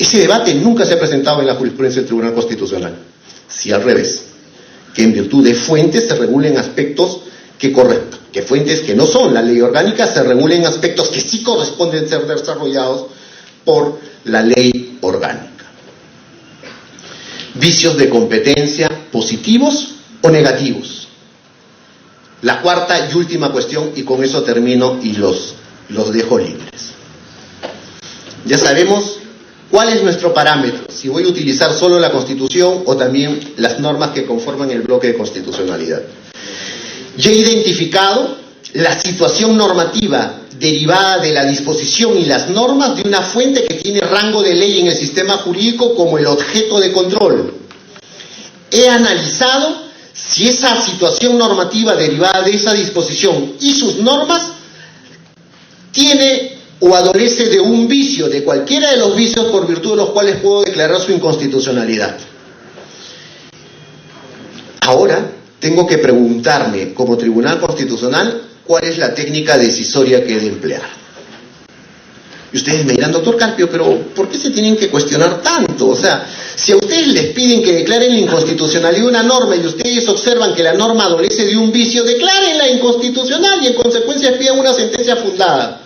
Ese debate nunca se ha presentado en la jurisprudencia del Tribunal Constitucional. Sí, al revés, que en virtud de fuentes se regulen aspectos que fuentes que no son la ley orgánica se regulen aspectos que sí corresponden ser desarrollados por la ley orgánica. Vicios de competencia, positivos o negativos. La cuarta y última cuestión, y con eso termino y los dejo libres. Ya sabemos cuál es nuestro parámetro, si voy a utilizar solo la Constitución o también las normas que conforman el bloque de constitucionalidad. Ya he identificado la situación normativa derivada de la disposición y las normas de una fuente que tiene rango de ley en el sistema jurídico como el objeto de control. He analizado si esa situación normativa derivada de esa disposición y sus normas tiene o adolece de un vicio, de cualquiera de los vicios por virtud de los cuales puedo declarar su inconstitucionalidad. Ahora tengo que preguntarme, como Tribunal Constitucional, cuál es la técnica decisoria que he de emplear. Y ustedes me dirán, doctor Carpio, pero ¿por qué se tienen que cuestionar tanto? O sea, si a ustedes les piden que declaren la inconstitucionalidad de una norma y ustedes observan que la norma adolece de un vicio, declárenla inconstitucional y en consecuencia pidan una sentencia fundada.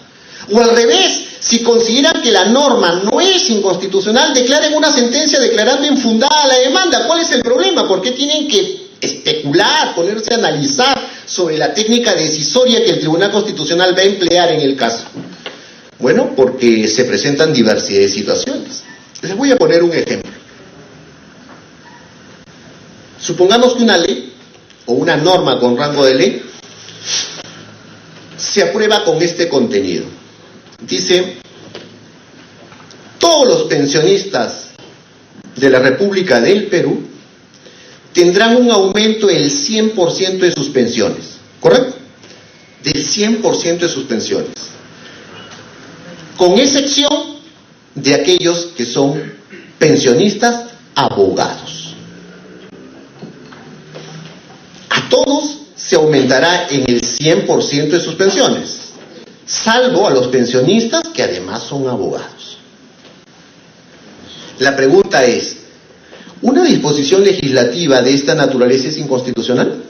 O al revés, si consideran que la norma no es inconstitucional, declaren una sentencia declarando infundada la demanda. ¿Cuál es el problema? ¿Por qué tienen que especular, ponerse a analizar sobre la técnica decisoria que el Tribunal Constitucional va a emplear en el caso? Bueno, porque se presentan diversidad de situaciones. Les voy a poner un ejemplo. Supongamos que una ley o una norma con rango de ley se aprueba con este contenido. Dice: todos los pensionistas de la República del Perú tendrán un aumento del 100% de sus pensiones, ¿correcto? Del 100% de sus pensiones, con excepción de aquellos que son pensionistas abogados. A todos se aumentará en el 100% de sus pensiones, salvo a los pensionistas que además son abogados. La pregunta es, ¿una disposición legislativa de esta naturaleza es inconstitucional?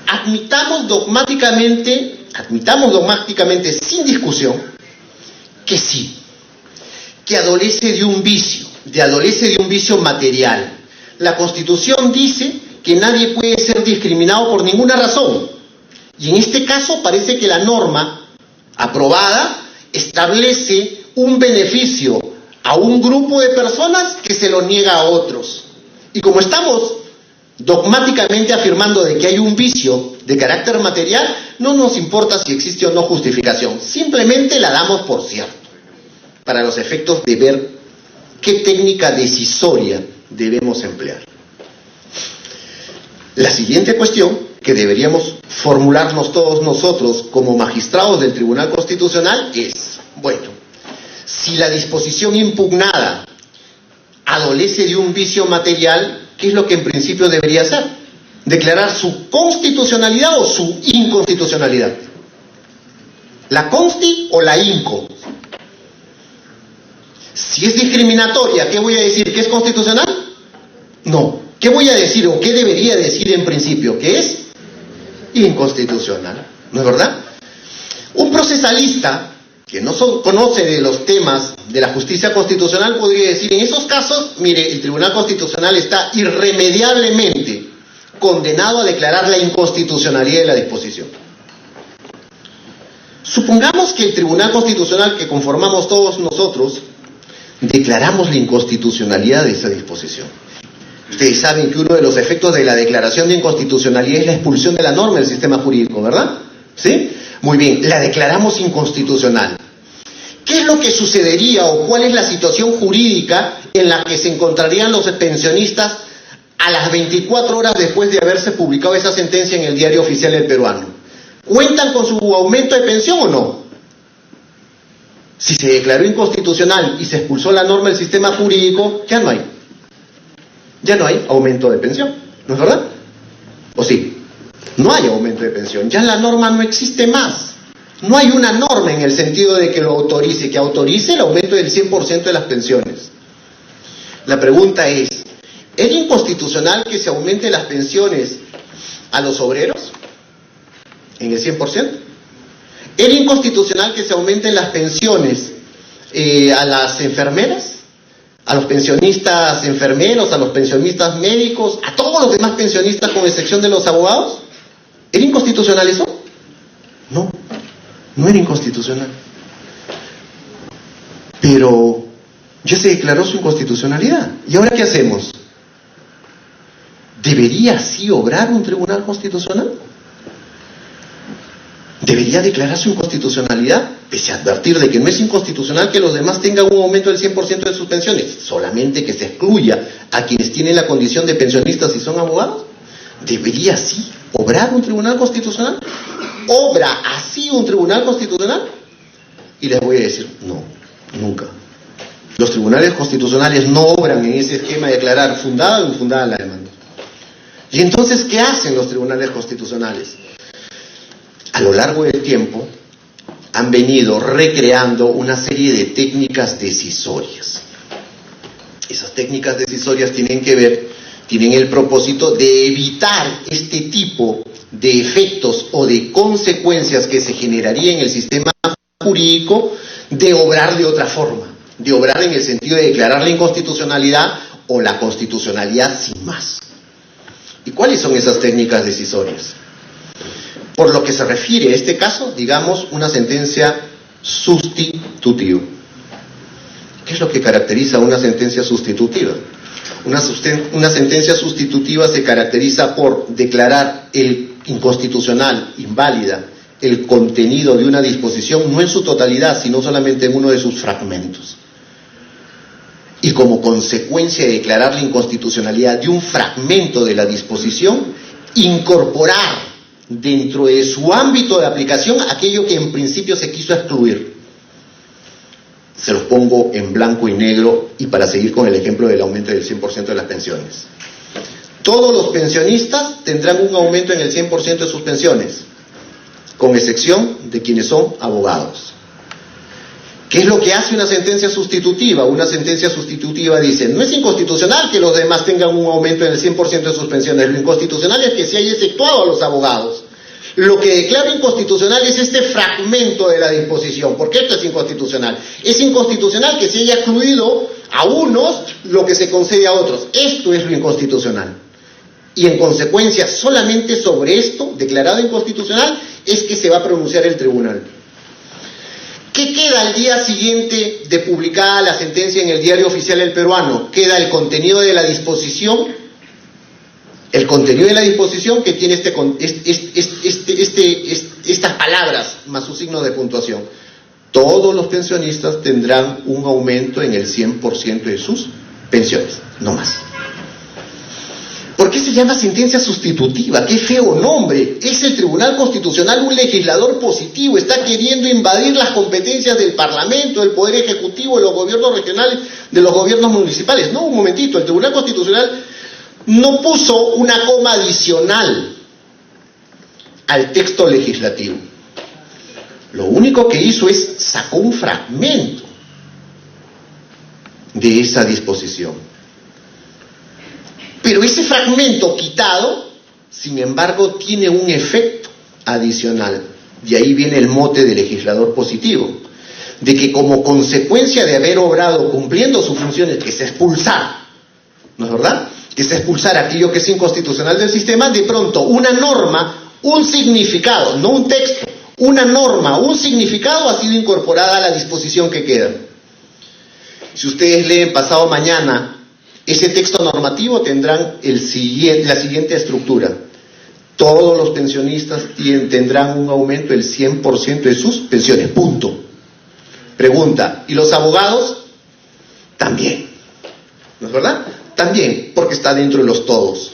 Admitamos dogmáticamente sin discusión que sí, que adolece de un vicio material. La Constitución dice que nadie puede ser discriminado por ninguna razón. Y en este caso parece que la norma aprobada establece un beneficio a un grupo de personas que se lo niega a otros. Y como estamos dogmáticamente afirmando de que hay un vicio de carácter material, no nos importa si existe o no justificación, simplemente la damos por cierto, para los efectos de ver qué técnica decisoria debemos emplear. La siguiente cuestión que deberíamos formularnos todos nosotros como magistrados del Tribunal Constitucional es, bueno, si la disposición impugnada adolece de un vicio material, ¿qué es lo que en principio debería hacer? ¿Declarar su constitucionalidad o su inconstitucionalidad? ¿La consti o la inco? Si es discriminatoria, ¿qué voy a decir? ¿Que es constitucional? No. ¿Qué voy a decir o qué debería decir en principio? Que es inconstitucional, ¿no es verdad? Un procesalista que no conoce de los temas de la justicia constitucional podría decir, en esos casos, mire, el Tribunal Constitucional está irremediablemente condenado a declarar la inconstitucionalidad de la disposición. Supongamos que el Tribunal Constitucional que conformamos todos nosotros declaramos la inconstitucionalidad de esa disposición. Ustedes saben que uno de los efectos de la declaración de inconstitucionalidad es la expulsión de la norma del sistema jurídico, ¿verdad? ¿Sí? Muy bien, la declaramos inconstitucional. ¿Qué es lo que sucedería o cuál es la situación jurídica en la que se encontrarían los pensionistas a las 24 horas después de haberse publicado esa sentencia en el Diario Oficial del Peruano? ¿Cuentan con su aumento de pensión o no? Si se declaró inconstitucional y se expulsó la norma del sistema jurídico, ya no hay. Ya no hay aumento de pensión, ¿no es verdad? ¿O sí? No hay aumento de pensión, ya la norma no existe más. No hay una norma en el sentido de que lo autorice, que autorice el aumento del 100% de las pensiones. La pregunta es inconstitucional que se aumente las pensiones a los obreros en el 100%? ¿Era inconstitucional que se aumenten las pensiones a las enfermeras? ¿A los pensionistas enfermeros, a los pensionistas médicos, a todos los demás pensionistas con excepción de los abogados? ¿Era inconstitucional eso? No, no era inconstitucional. Pero ya se declaró su inconstitucionalidad. ¿Y ahora qué hacemos? ¿Debería así obrar un tribunal constitucional? ¿Debería declarar su inconstitucionalidad? Pese a advertir de que no es inconstitucional que los demás tengan un aumento del 100% de sus pensiones, solamente que se excluya a quienes tienen la condición de pensionistas y son abogados. ¿Debería así obrar un tribunal constitucional? ¿Obra así un tribunal constitucional? Y les voy a decir, no, nunca. Los tribunales constitucionales no obran en ese esquema de declarar fundada o infundada la demanda. ¿Y entonces qué hacen los tribunales constitucionales? A lo largo del tiempo han venido recreando una serie de técnicas decisorias. Esas técnicas decisorias tienen el propósito de evitar este tipo de efectos o de consecuencias que se generaría en el sistema jurídico de obrar de otra forma, de obrar en el sentido de declarar la inconstitucionalidad o la constitucionalidad sin más. ¿Y cuáles son esas técnicas decisorias? Por lo que se refiere a este caso, digamos, una sentencia sustitutiva. ¿Qué es lo que caracteriza una sentencia sustitutiva? Una sentencia sustitutiva se caracteriza por declarar inconstitucional, inválida, el contenido de una disposición, no en su totalidad, sino solamente en uno de sus fragmentos. Y como consecuencia de declarar la inconstitucionalidad de un fragmento de la disposición, incorporar dentro de su ámbito de aplicación aquello que en principio se quiso excluir. Se los pongo en blanco y negro y para seguir con el ejemplo del aumento del 100% de las pensiones. Todos los pensionistas tendrán un aumento en el 100% de sus pensiones, con excepción de quienes son abogados. ¿Qué es lo que hace una sentencia sustitutiva? Una sentencia sustitutiva dice, no es inconstitucional que los demás tengan un aumento en el 100% de sus pensiones, lo inconstitucional es que se haya exceptuado a los abogados. Lo que declara inconstitucional es este fragmento de la disposición. ¿Por qué esto es inconstitucional? Es inconstitucional que se haya excluido a unos lo que se concede a otros. Esto es lo inconstitucional. Y en consecuencia, solamente sobre esto, declarado inconstitucional, es que se va a pronunciar el tribunal. ¿Qué queda al día siguiente de publicada la sentencia en el Diario Oficial del Peruano? Queda el contenido de la disposición, que tiene estas palabras más su signo de puntuación. Todos los pensionistas tendrán un aumento en el 100% de sus pensiones, no más. ¿Por qué se llama sentencia sustitutiva? ¡Qué feo nombre! Es el Tribunal Constitucional un legislador positivo, está queriendo invadir las competencias del Parlamento, del Poder Ejecutivo, de los gobiernos regionales, de los gobiernos municipales. No, un momentito, el Tribunal Constitucional no puso una coma adicional al texto legislativo. Lo único que hizo es sacó un fragmento de esa disposición. Pero ese fragmento quitado, sin embargo, tiene un efecto adicional. Y ahí viene el mote de legislador positivo. De que como consecuencia de haber obrado cumpliendo sus funciones, que es expulsar, ¿no es verdad? Que es expulsar aquello que es inconstitucional del sistema, de pronto una norma, un significado, no un texto, una norma, un significado ha sido incorporada a la disposición que queda. Si ustedes leen pasado mañana ese texto normativo, tendrán la siguiente estructura. Todos los pensionistas tendrán un aumento del 100% de sus pensiones, punto. Pregunta, ¿y los abogados? También. ¿No es verdad? También, porque está dentro de los todos.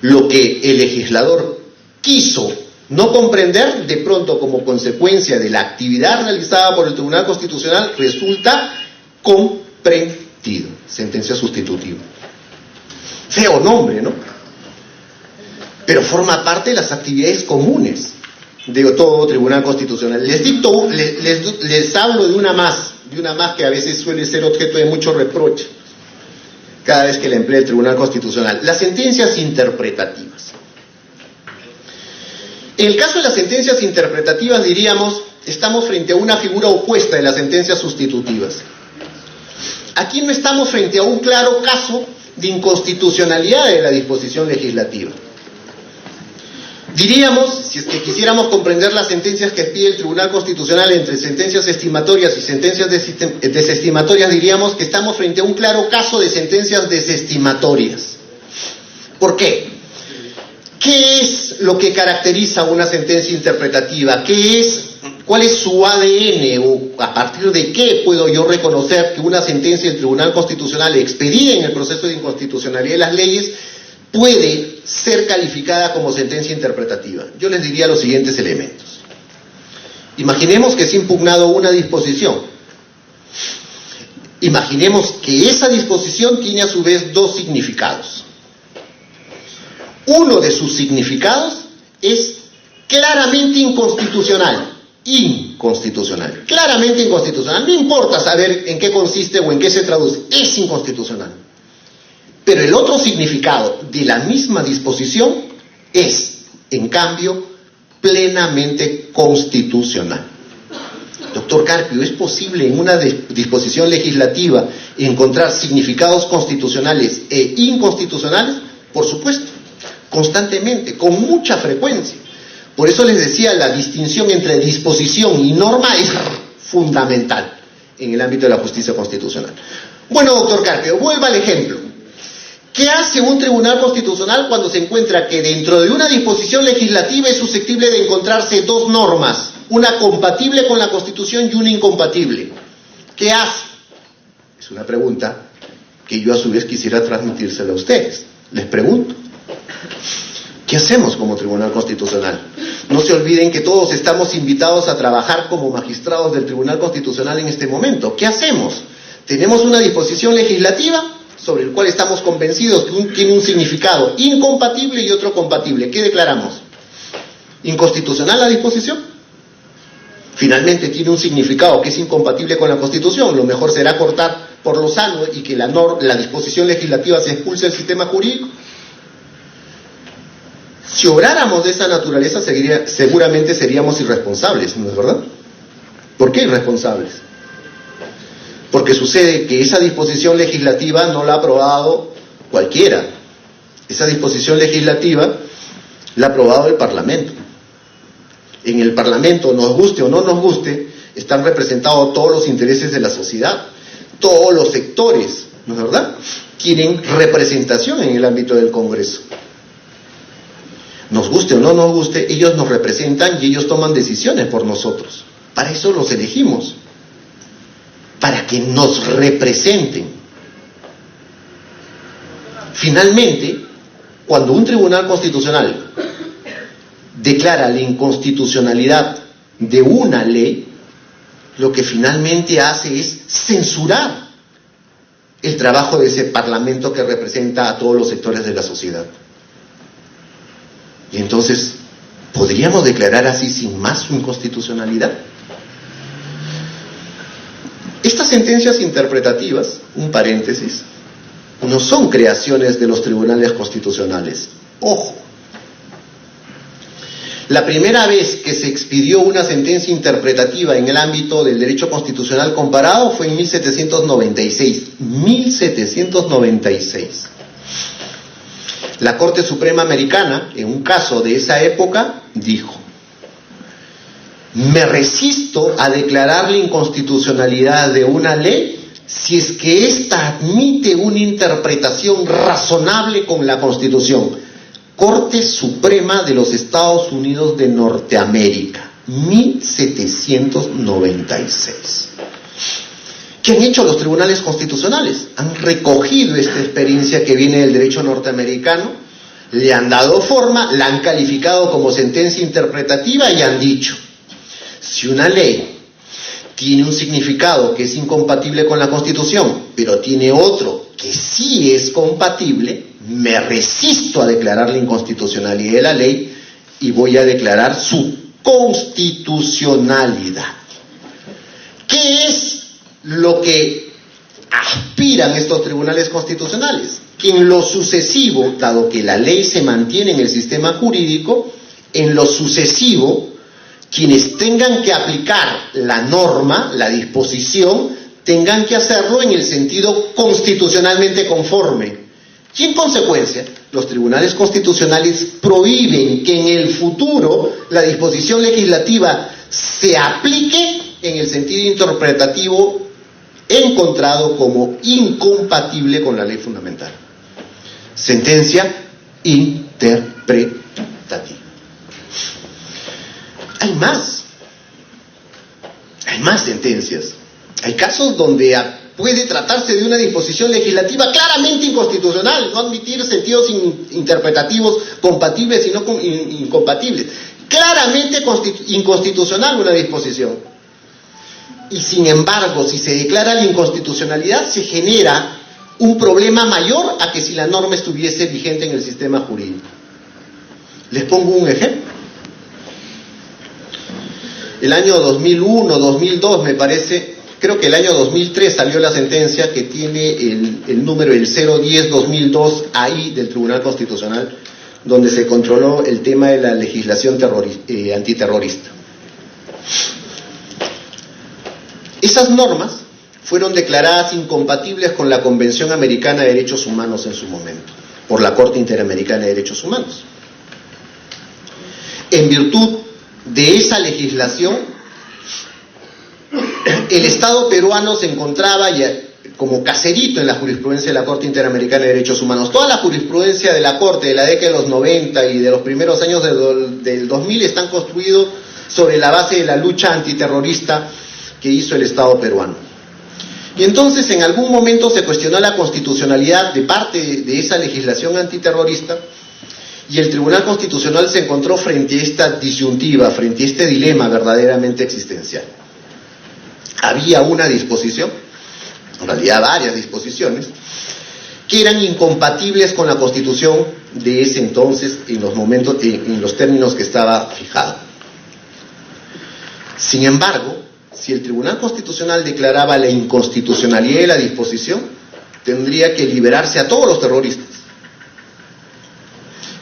Lo que el legislador quiso no comprender, de pronto como consecuencia de la actividad realizada por el Tribunal Constitucional, resulta comprendido. Sentencia sustitutiva. Feo nombre, ¿no? Pero forma parte de las actividades comunes Digo, todo tribunal constitucional. Les hablo de una más que a veces suele ser objeto de mucho reproche cada vez que la emplea el Tribunal Constitucional. Las sentencias interpretativas. En el caso de las sentencias interpretativas, diríamos, estamos frente a una figura opuesta de las sentencias sustitutivas. Aquí no estamos frente a un claro caso de inconstitucionalidad de la disposición legislativa. Diríamos, si es que quisiéramos comprender las sentencias que pide el Tribunal Constitucional entre sentencias estimatorias y sentencias desestimatorias, diríamos que estamos frente a un claro caso de sentencias desestimatorias. ¿Por qué? ¿Qué es lo que caracteriza una sentencia interpretativa? ¿Cuál es su ADN? ¿O a partir de qué puedo yo reconocer que una sentencia del Tribunal Constitucional expedida en el proceso de inconstitucionalidad de las leyes puede ser calificada como sentencia interpretativa? Yo les diría los siguientes elementos. Imaginemos que es impugnado una disposición. Imaginemos que esa disposición tiene a su vez dos significados. Uno de sus significados es claramente inconstitucional. Claramente inconstitucional. No importa saber en qué consiste o en qué se traduce, es inconstitucional. Pero el otro significado de la misma disposición es, en cambio, plenamente constitucional. Doctor Carpio, ¿es posible en una disposición legislativa encontrar significados constitucionales e inconstitucionales? Por supuesto, constantemente, con mucha frecuencia. Por eso les decía, la distinción entre disposición y norma es fundamental en el ámbito de la justicia constitucional. Bueno, doctor Carpio, vuelva al ejemplo. ¿Qué hace un tribunal constitucional cuando se encuentra que dentro de una disposición legislativa es susceptible de encontrarse dos normas, una compatible con la Constitución y una incompatible? ¿Qué hace? Es una pregunta que yo a su vez quisiera transmitírsela a ustedes. Les pregunto, ¿qué hacemos como Tribunal Constitucional? No se olviden que todos estamos invitados a trabajar como magistrados del Tribunal Constitucional en este momento. ¿Qué hacemos? Tenemos una disposición legislativa sobre el cual estamos convencidos que tiene un significado incompatible y otro compatible. ¿Qué declaramos? ¿Inconstitucional la disposición? Finalmente tiene un significado que es incompatible con la Constitución. Lo mejor será cortar por lo sano y que la disposición legislativa se expulse del sistema jurídico. Si obráramos de esa naturaleza, seguramente seríamos irresponsables, ¿no es verdad? ¿Por qué irresponsables? Porque sucede que esa disposición legislativa no la ha aprobado cualquiera. Esa disposición legislativa la ha aprobado el Parlamento. En el Parlamento, nos guste o no nos guste, están representados todos los intereses de la sociedad, todos los sectores, ¿no es verdad? Quieren representación en el ámbito del Congreso. Nos guste o no nos guste, ellos nos representan y ellos toman decisiones por nosotros. Para eso los elegimos, para que nos representen. Finalmente, cuando un tribunal constitucional declara la inconstitucionalidad de una ley, lo que finalmente hace es censurar el trabajo de ese Parlamento que representa a todos los sectores de la sociedad. Y entonces, ¿podríamos declarar así sin más su inconstitucionalidad? Estas sentencias interpretativas, un paréntesis, no son creaciones de los tribunales constitucionales. Ojo. La primera vez que se expidió una sentencia interpretativa en el ámbito del derecho constitucional comparado fue en 1796. 1796. La Corte Suprema Americana, en un caso de esa época, dijo: me resisto a declarar la inconstitucionalidad de una ley si es que ésta admite una interpretación razonable con la Constitución. Corte Suprema de los Estados Unidos de Norteamérica, 1796. ¿Qué han hecho los tribunales constitucionales? Han recogido esta experiencia que viene del derecho norteamericano, le han dado forma, la han calificado como sentencia interpretativa y han dicho: si una ley tiene un significado que es incompatible con la Constitución, pero tiene otro que sí es compatible, me resisto a declarar la inconstitucionalidad de la ley y voy a declarar su constitucionalidad. ¿Qué es lo que aspiran estos tribunales constitucionales? Que en lo sucesivo, dado que la ley se mantiene en el sistema jurídico, en lo sucesivo, quienes tengan que aplicar la norma, la disposición, tengan que hacerlo en el sentido constitucionalmente conforme. Y en consecuencia, los tribunales constitucionales prohíben que en el futuro la disposición legislativa se aplique en el sentido interpretativo encontrado como incompatible con la ley fundamental. Sentencia interpretativa. Hay más sentencias. Hay casos donde puede tratarse de una disposición legislativa claramente inconstitucional, no admitir sentidos interpretativos compatibles sino incompatibles. Claramente inconstitucional una disposición. Y sin embargo, si se declara la inconstitucionalidad, se genera un problema mayor a que si la norma estuviese vigente en el sistema jurídico. Les pongo un ejemplo. El año 2001, 2002 me parece, creo que el año 2003 salió la sentencia que tiene el número, el 010-2002 AI del Tribunal Constitucional, donde se controló el tema de la legislación antiterrorista. Esas normas fueron declaradas incompatibles con la Convención Americana de Derechos Humanos en su momento, por la Corte Interamericana de Derechos Humanos. En virtud de esa legislación, el Estado peruano se encontraba ya como caserito en la jurisprudencia de la Corte Interamericana de Derechos Humanos. Toda la jurisprudencia de la Corte de la década de los 90 y de los primeros años del 2000 están construidos sobre la base de la lucha antiterrorista que hizo el Estado peruano. Y entonces en algún momento se cuestionó la constitucionalidad de parte de esa legislación antiterrorista, y el Tribunal Constitucional se encontró frente a esta disyuntiva, frente a este dilema verdaderamente existencial. Había una disposición, en realidad varias disposiciones, que eran incompatibles con la Constitución de ese entonces en los términos que estaba fijado. Sin embargo, si el Tribunal Constitucional declaraba la inconstitucionalidad de la disposición, tendría que liberarse a todos los terroristas.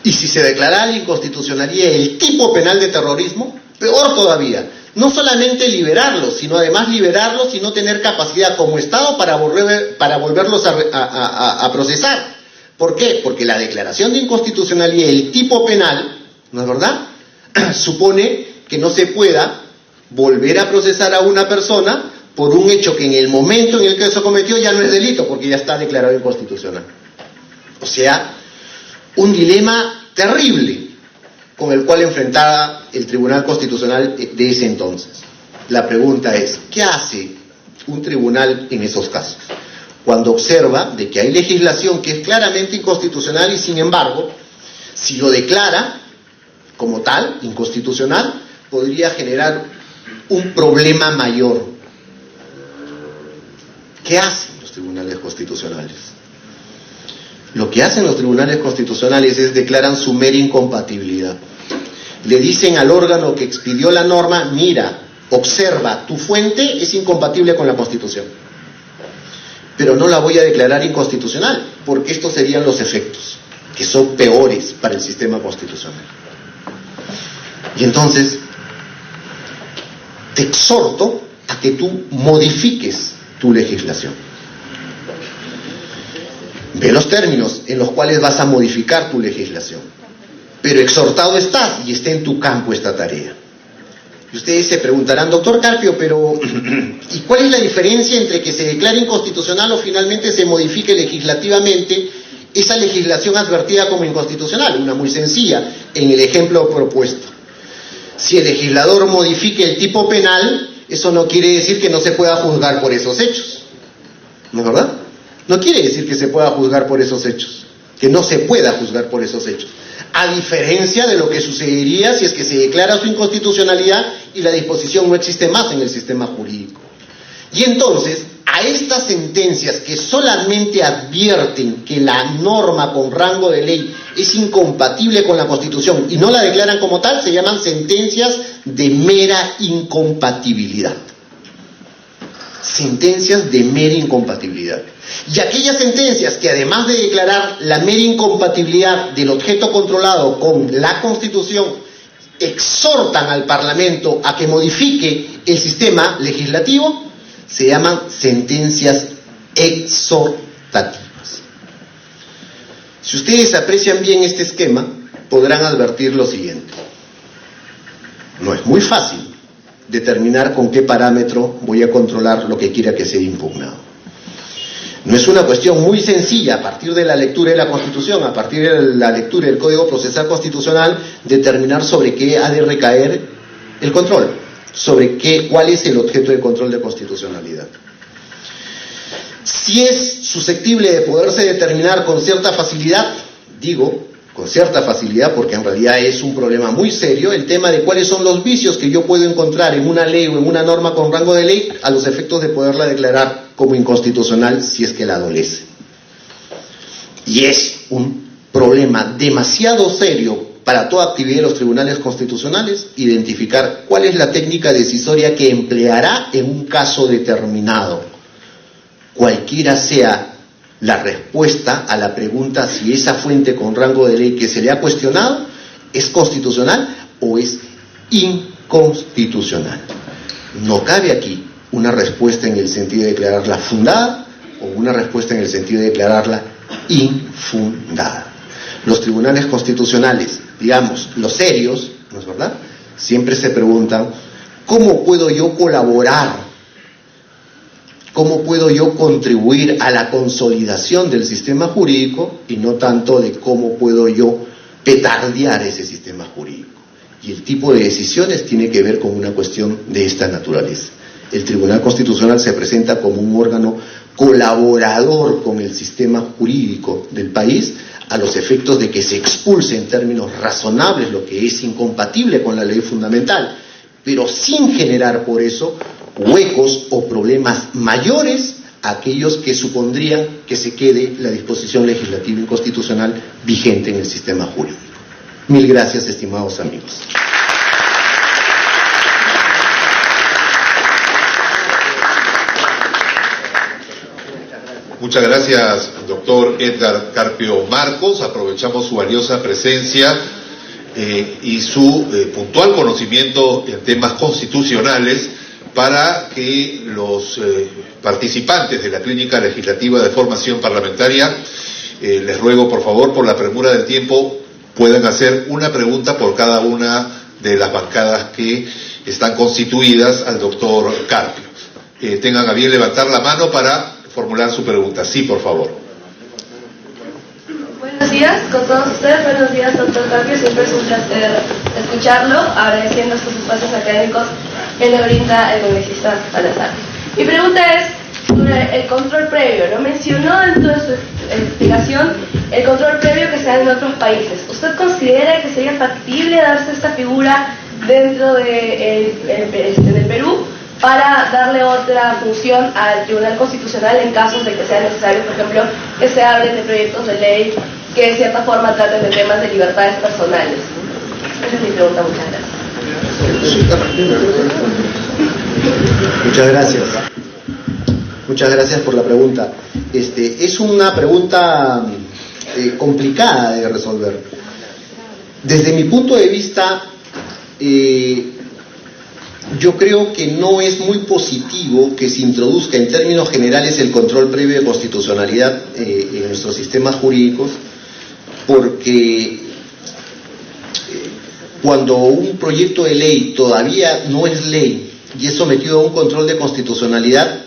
Y si se declarara la inconstitucionalidad del tipo penal de terrorismo, peor todavía. No solamente liberarlos, sino además liberarlos y no tener capacidad como Estado para volverlos a procesar. ¿Por qué? Porque la declaración de inconstitucionalidad del tipo penal, ¿no es verdad?, supone que no se pueda volver a procesar a una persona por un hecho que en el momento en el que se cometió ya no es delito, porque ya está declarado inconstitucional. O sea, un dilema terrible con el cual enfrentaba el Tribunal Constitucional de ese entonces. La pregunta es, ¿qué hace un tribunal en esos casos? Cuando observa de que hay legislación que es claramente inconstitucional y sin embargo, si lo declara como tal, inconstitucional, podría generar un problema mayor. ¿Qué hacen los tribunales constitucionales? Lo que hacen los tribunales constitucionales es declaran su mera incompatibilidad. Le dicen al órgano que expidió la norma, mira, observa, tu fuente es incompatible con la Constitución, pero no la voy a declarar inconstitucional, porque estos serían los efectos, que son peores para el sistema constitucional. Y entonces, te exhorto a que tú modifiques tu legislación. Ve los términos en los cuales vas a modificar tu legislación. Pero exhortado estás y está en tu campo esta tarea. Y ustedes se preguntarán, doctor Carpio, pero ¿y cuál es la diferencia entre que se declare inconstitucional o finalmente se modifique legislativamente esa legislación advertida como inconstitucional? Una muy sencilla, en el ejemplo propuesto. Si el legislador modifique el tipo penal, eso no quiere decir que no se pueda juzgar por esos hechos. ¿No es verdad? No quiere decir que se pueda juzgar por esos hechos, que no se pueda juzgar por esos hechos. A diferencia de lo que sucedería si es que se declara su inconstitucionalidad y la disposición no existe más en el sistema jurídico. Y entonces, a a estas sentencias que solamente advierten que la norma con rango de ley es incompatible con la Constitución y no la declaran como tal, se llaman sentencias de mera incompatibilidad. Sentencias de mera incompatibilidad. Y aquellas sentencias que, además de declarar la mera incompatibilidad del objeto controlado con la Constitución, exhortan al Parlamento a que modifique el sistema legislativo, se llaman sentencias exhortativas. Si ustedes aprecian bien este esquema, podrán advertir lo siguiente. No es muy fácil determinar con qué parámetro voy a controlar lo que quiera que sea impugnado. No es una cuestión muy sencilla, a partir de la lectura de la Constitución, a partir de la lectura del Código Procesal Constitucional, determinar sobre qué ha de recaer el control, sobre cuál es el objeto de control de constitucionalidad. Si es susceptible de poderse determinar con cierta facilidad, digo, con cierta facilidad, porque en realidad es un problema muy serio, el tema de cuáles son los vicios que yo puedo encontrar en una ley o en una norma con rango de ley a los efectos de poderla declarar como inconstitucional si es que la adolece. Y es un problema demasiado serio para toda actividad de los tribunales constitucionales identificar cuál es la técnica decisoria que empleará en un caso determinado, cualquiera sea la respuesta a la pregunta si esa fuente con rango de ley que se le ha cuestionado es constitucional o es inconstitucional. No cabe aquí una respuesta en el sentido de declararla fundada o una respuesta en el sentido de declararla infundada. Los tribunales constitucionales, digamos, los serios, ¿no es verdad?, siempre se preguntan, ¿cómo puedo yo colaborar? ¿Cómo puedo yo contribuir a la consolidación del sistema jurídico? Y no tanto de cómo puedo yo petardear ese sistema jurídico. Y el tipo de decisiones tiene que ver con una cuestión de esta naturaleza. El Tribunal Constitucional se presenta como un órgano colaborador con el sistema jurídico del país, a los efectos de que se expulse en términos razonables lo que es incompatible con la ley fundamental, pero sin generar por eso huecos o problemas mayores a aquellos que supondrían que se quede la disposición legislativa inconstitucional vigente en el sistema jurídico. Mil gracias, estimados amigos. Muchas gracias, doctor Edgar Carpio Marcos. Aprovechamos su valiosa presencia y su puntual conocimiento en temas constitucionales para que los participantes de la Clínica Legislativa de Formación Parlamentaria, les ruego por favor, por la premura del tiempo, puedan hacer una pregunta por cada una de las bancadas que están constituidas al doctor Carpio. Tengan a bien levantar la mano para formular su pregunta. Sí, por favor. Buenos días con todos ustedes. Buenos días, doctor Carpio. Siempre es un placer escucharlo, agradeciendo sus espacios académicos que le brinda el congresista Salazar. Mi pregunta es sobre el control previo. Lo mencionó en toda su explicación, el control previo que se da en otros países. ¿Usted considera que sería factible darse esta figura dentro del Perú para darle otra función al Tribunal Constitucional en casos de que sea necesario, por ejemplo, que se hablen de proyectos de ley que de cierta forma traten de temas de libertades personales? Esa es mi pregunta. Muchas gracias. Muchas gracias por la pregunta. Es una pregunta complicada de resolver. Desde mi punto de vista, yo creo que no es muy positivo que se introduzca en términos generales el control previo de constitucionalidad en nuestros sistemas jurídicos, porque cuando un proyecto de ley todavía no es ley y es sometido a un control de constitucionalidad,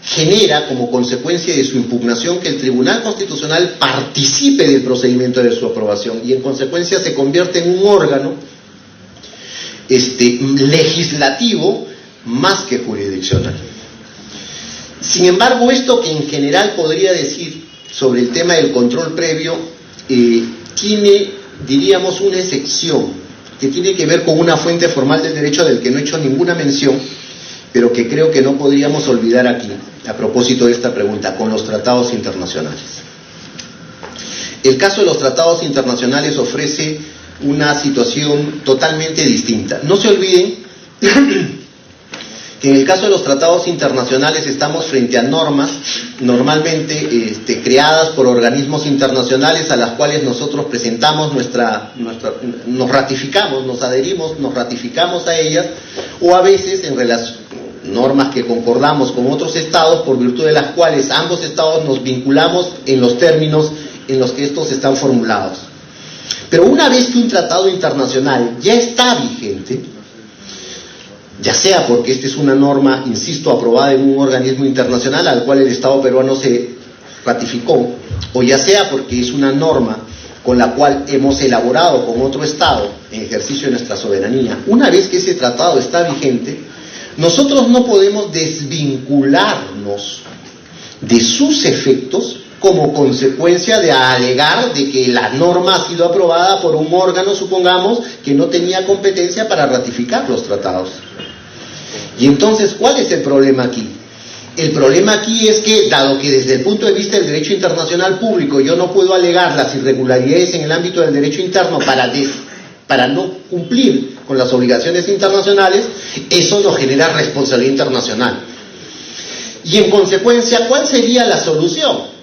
genera como consecuencia de su impugnación que el Tribunal Constitucional participe del procedimiento de su aprobación y en consecuencia se convierte en un órgano legislativo más que jurisdiccional. Sin embargo, esto que en general podría decir sobre el tema del control previo tiene, diríamos, una excepción que tiene que ver con una fuente formal del derecho del que no he hecho ninguna mención, pero que creo que no podríamos olvidar aquí, a propósito de esta pregunta, con los tratados internacionales. El caso de los tratados internacionales ofrece una situación totalmente distinta. No se olviden que en el caso de los tratados internacionales estamos frente a normas normalmente creadas por organismos internacionales a las cuales nosotros presentamos nos ratificamos, nos adherimos, nos ratificamos a ellas, o a veces en normas que concordamos con otros estados, por virtud de las cuales ambos estados nos vinculamos en los términos en los que estos están formulados. Pero una vez que un tratado internacional ya está vigente, ya sea porque esta es una norma, insisto, aprobada en un organismo internacional al cual el Estado peruano se ratificó, o ya sea porque es una norma con la cual hemos elaborado con otro Estado en ejercicio de nuestra soberanía, una vez que ese tratado está vigente, nosotros no podemos desvincularnos de sus efectos como consecuencia de alegar de que la norma ha sido aprobada por un órgano, supongamos, que no tenía competencia para ratificar los tratados. Y entonces, ¿cuál es el problema aquí? El problema aquí es que, dado que desde el punto de vista del derecho internacional público yo no puedo alegar las irregularidades en el ámbito del derecho interno para no cumplir con las obligaciones internacionales, eso nos genera responsabilidad internacional. Y en consecuencia, ¿cuál sería la solución?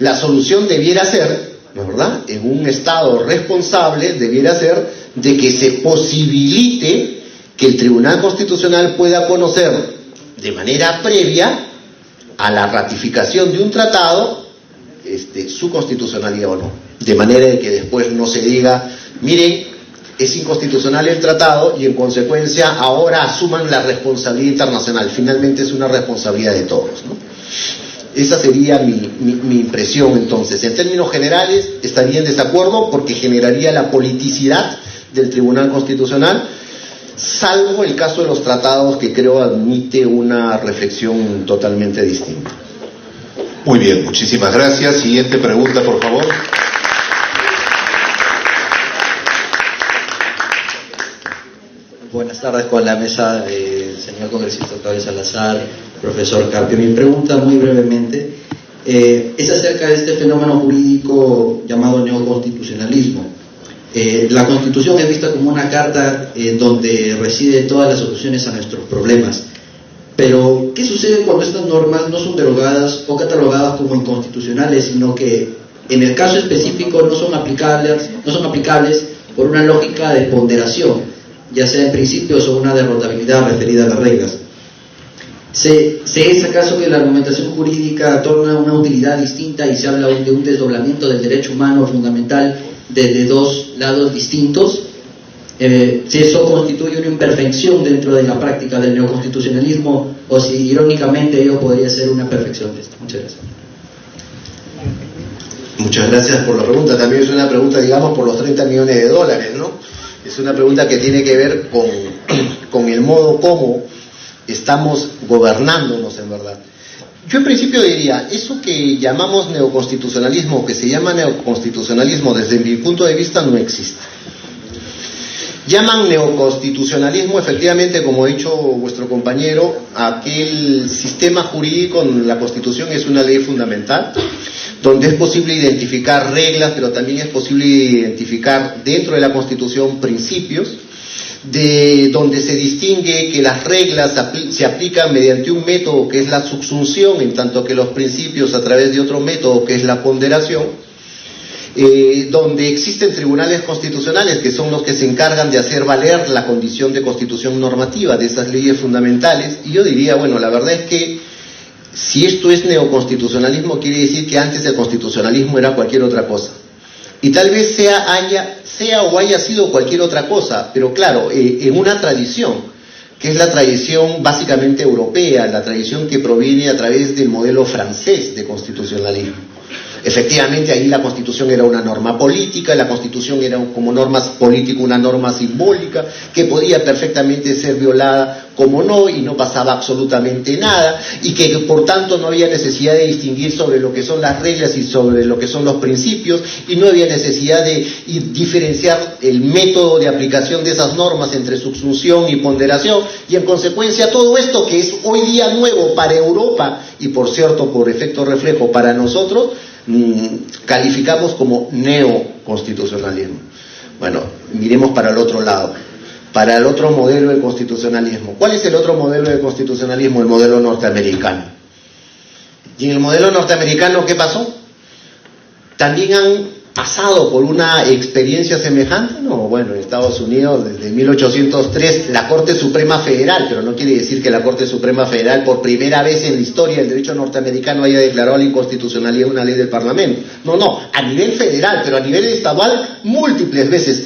La solución debiera ser, ¿verdad?, en un Estado responsable, debiera ser de que se posibilite que el Tribunal Constitucional pueda conocer de manera previa a la ratificación de un tratado su constitucionalidad o no. De manera de que después no se diga, miren, es inconstitucional el tratado y en consecuencia ahora asuman la responsabilidad internacional. Finalmente es una responsabilidad de todos, ¿no? Esa sería mi impresión entonces. En términos generales estaría en desacuerdo porque generaría la politicidad del Tribunal Constitucional, salvo el caso de los tratados que creo admite una reflexión totalmente distinta. Muy bien, muchísimas gracias. Siguiente pregunta, por favor. Buenas tardes con la mesa, señor congresista Octavio Salazar, profesor Carpio. Mi pregunta muy brevemente es acerca de este fenómeno jurídico llamado neoconstitucionalismo. La Constitución es vista como una carta donde residen todas las soluciones a nuestros problemas. Pero, ¿qué sucede cuando estas normas no son derogadas o catalogadas como inconstitucionales, sino que en el caso específico no son aplicables por una lógica de ponderación, ya sea en principios o una derrotabilidad referida a las reglas? ¿Se es acaso que la argumentación jurídica torna una utilidad distinta y se habla de un desdoblamiento del derecho humano fundamental desde dos lados distintos? Si eso constituye una imperfección dentro de la práctica del neoconstitucionalismo, o si irónicamente ello podría ser una perfección de esto. Muchas gracias. Muchas gracias por la pregunta. También es una pregunta, digamos, por los 30 millones de dólares, ¿no? Es una pregunta que tiene que ver con el modo como estamos gobernándonos en verdad. Yo en principio diría, eso que llamamos neoconstitucionalismo, que se llama neoconstitucionalismo, desde mi punto de vista no existe. Llaman neoconstitucionalismo, efectivamente, como ha dicho vuestro compañero, aquel sistema jurídico donde la Constitución es una ley fundamental, donde es posible identificar reglas, pero también es posible identificar dentro de la Constitución principios, donde se distingue que las reglas se aplican mediante un método que es la subsunción, en tanto que los principios a través de otro método que es la ponderación, donde existen tribunales constitucionales que son los que se encargan de hacer valer la condición de constitución normativa de esas leyes fundamentales. Y yo diría, bueno, la verdad es que si esto es neoconstitucionalismo, quiere decir que antes el constitucionalismo era cualquier otra cosa. Y tal vez sea o haya sido cualquier otra cosa, pero claro, en una tradición, que es la tradición básicamente europea, la tradición que proviene a través del modelo francés de constitucionalismo. Efectivamente, ahí la Constitución era una norma política, la Constitución era como norma política una norma simbólica que podía perfectamente ser violada como no, y no pasaba absolutamente nada, y que por tanto no había necesidad de distinguir sobre lo que son las reglas y sobre lo que son los principios, y no había necesidad de diferenciar el método de aplicación de esas normas entre subsunción y ponderación, y en consecuencia todo esto que es hoy día nuevo para Europa, y por cierto por efecto reflejo para nosotros, calificamos como neoconstitucionalismo. Bueno, miremos para el otro lado, para el otro modelo de constitucionalismo. ¿Cuál es el otro modelo de constitucionalismo? El modelo norteamericano. Y en el modelo norteamericano, ¿qué pasó? ¿También han pasado por una experiencia semejante? No, bueno, en Estados Unidos desde 1803 la Corte Suprema Federal, pero no quiere decir que la Corte Suprema Federal por primera vez en la historia del derecho norteamericano haya declarado la inconstitucionalidad de una ley del Parlamento. No, a nivel federal, pero a nivel estadual múltiples veces.